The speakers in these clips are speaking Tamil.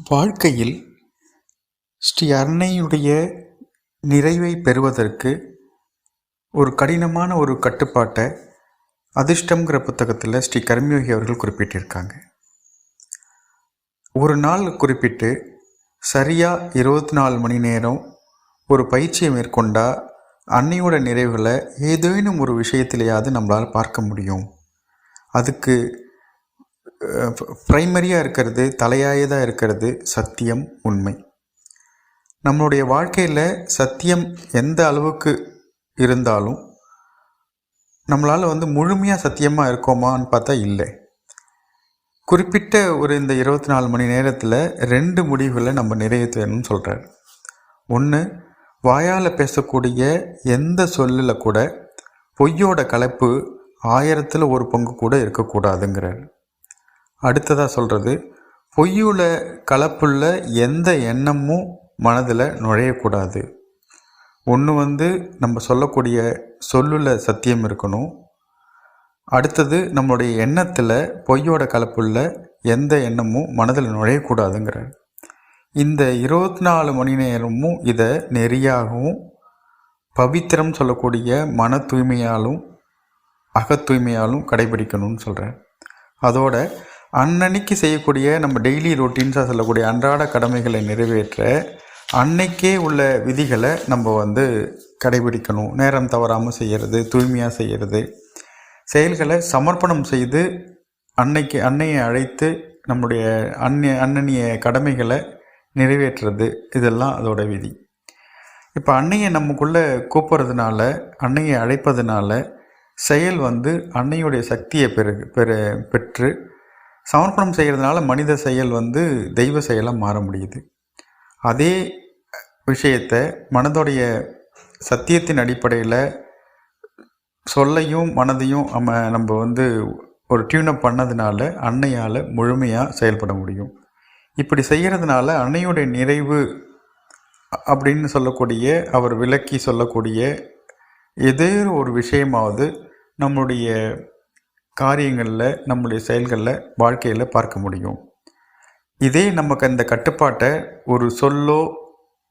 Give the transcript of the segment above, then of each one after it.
வாழ்க்கையில் ஸ்ரீ அன்னையுடைய நிறைவை பெறுவதற்கு ஒரு கடினமான ஒரு கட்டுப்பாட்டை அதிர்ஷ்டம்ங்கிற புத்தகத்தில் ஸ்ரீ கர்மயோகி அவர்கள் குறிப்பிட்டிருக்காங்க. ஒரு நாள் குறிப்பிட்டு சரியாக 24 மணி நேரம் ஒரு பயிற்சியை மேற்கொண்டால் அன்னையோட நிறைவுகளை ஏதேனும் ஒரு விஷயத்திலேயாவது நம்மளால் பார்க்க முடியும். அதுக்கு ப்ரைமரியாக இருக்கிறது, தலையாயதாக இருக்கிறது சத்தியம், உண்மை. நம்மளுடைய வாழ்க்கையில் சத்தியம் எந்த அளவுக்கு இருந்தாலும் நம்மளால் முழுமையாக சத்தியமாக இருக்கோமான்னு பார்த்தா இல்லை. குறிப்பிட்ட இந்த 24 மணி நேரத்தில் 2 முடிவுகளை நம்ம நிறைவேற்றணும்னு சொல்கிறார். ஒன்று, வாயால் பேசக்கூடிய எந்த சொல்லில் கூட பொய்யோட கலப்பு 1000ல் 1 பங்கு கூட இருக்கக்கூடாதுங்கிறார். அடுத்ததாக சொல்கிறது, பொய்யுள்ள கலப்புள்ள எந்த எண்ணமும் மனதில் நுழையக்கூடாது. ஒன்று நம்ம சொல்லக்கூடிய சொல்லுள்ள சத்தியம் இருக்கணும். அடுத்தது, நம்மளுடைய எண்ணத்தில் பொய்யோட கலப்புள்ள எந்த எண்ணமும் மனதில் நுழையக்கூடாதுங்கிறார். இந்த 24 மணி நேரமும் இதை நெறியாகவும் பவித்திரம் சொல்லக்கூடிய மன தூய்மையாலும் அகத்தூய்மையாலும் கடைபிடிக்கணும்னு சொல்கிறார். அதோட அன்னன்னைக்கு செய்யக்கூடிய நம்ம டெய்லி ரொட்டீன்ஸாக சொல்லக்கூடிய அன்றாட கடமைகளை நிறைவேற்ற அன்னைக்கே உள்ள விதிகளை நம்ம கடைபிடிக்கணும். நேரம் தவறாமல் செய்கிறது, தூய்மையாக செய்கிறது, செயல்களை சமர்ப்பணம் செய்து அன்னையை அழைத்து நம்முடைய அன்னன்னிய கடமைகளை நிறைவேற்றுறது, இதெல்லாம் அதோட விதி. இப்போ அன்னையை நமக்குள்ளே கூப்பிட்றதுனால, அன்னையை அழைப்பதுனால செயல் அன்னையுடைய சக்தியை பெற்று சமர்ப்பணம் செய்கிறதுனால மனித செயல் தெய்வ செயலாக மாற முடியுது. அதே விஷயத்தை மனதோடைய சத்தியத்தின் அடிப்படையில் சொல்லையும் மனதையும் நம்ம ஒரு டியூனப் பண்ணதுனால அன்னையால் முழுமையாக செயல்பட முடியும். இப்படி செய்கிறதுனால அன்னையுடைய நிறைவு அப்படின்னு சொல்லக்கூடிய, அவர் விளக்கி சொல்லக்கூடிய ஏதோ ஒரு விஷயமாவது நம்முடைய காரியங்களில், நம்முடைய செயல்களில், வாழ்க்கையில் பார்க்க முடியும். இதே நமக்கு அந்த கட்டுப்பாட்டை ஒரு சொல்லோ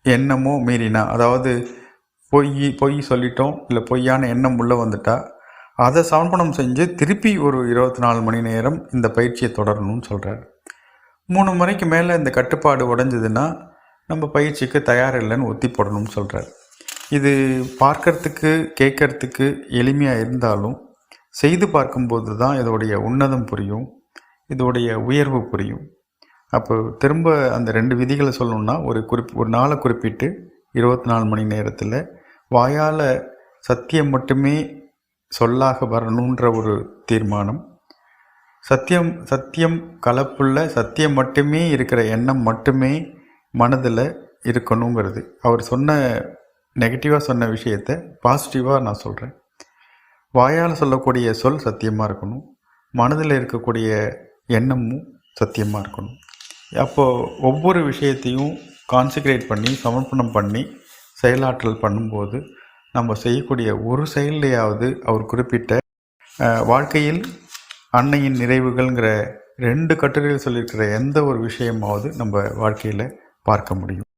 எண்ணமோ மீறினா, அதாவது பொய் சொல்லிட்டோம், இல்லை பொய்யான எண்ணம் உள்ளே வந்துட்டால் அதை சமர்ப்பணம் செஞ்சு திருப்பி ஒரு 24 மணி நேரம் இந்த பயிற்சியை தொடரணும்னு சொல்கிறார். 3 முறைக்கு மேலே இந்த கட்டுப்பாடு உடைஞ்சதுன்னா நம்ம பயிற்சிக்கு தயார் இல்லைன்னு ஒத்தி போடணும்னு சொல்கிறார். இது பார்க்கறதுக்கு கேட்கறதுக்கு எளிமையாக இருந்தாலும் செய்து பார்க்கும்போது தான் இதோடைய உன்னதம் புரியும், இதோடைய உயர்வு புரியும். அப்போ திரும்ப அந்த 2 விதிகளை சொல்லணுன்னா, ஒரு நாளை குறிப்பிட்டு 24 மணி நேரத்தில் வாயால் சத்தியம் மட்டுமே சொல்லாக வரணுன்ற ஒரு தீர்மானம், சத்தியம் கலப்புள்ள சத்தியம் மட்டுமே இருக்கிற எண்ணம் மட்டுமே மனதில் இருக்கணுங்கிறது. அவர் நெகட்டிவாக சொன்ன விஷயத்தை பாசிட்டிவாக நான் சொல்கிறேன். வாயால் சொல்லக்கூடிய சொல் சத்தியமாக இருக்கணும், மனதில் இருக்கக்கூடிய எண்ணமும் சத்தியமாக இருக்கணும். அப்போது ஒவ்வொரு விஷயத்தையும் கான்சன்ட்ரேட் பண்ணி சமர்ப்பணம் பண்ணி செயலாற்றல் பண்ணும்போது நம்ம செய்யக்கூடிய ஒரு செயலையாவது அவர் குறிப்பிட்ட வாழ்க்கையில் அன்னையின் நிறைவுகள்ங்கிற 2 கட்டுரையில் சொல்லியிருக்கிற எந்த ஒரு விஷயமாவது நம்ம வாழ்க்கையில் பார்க்க முடியும்.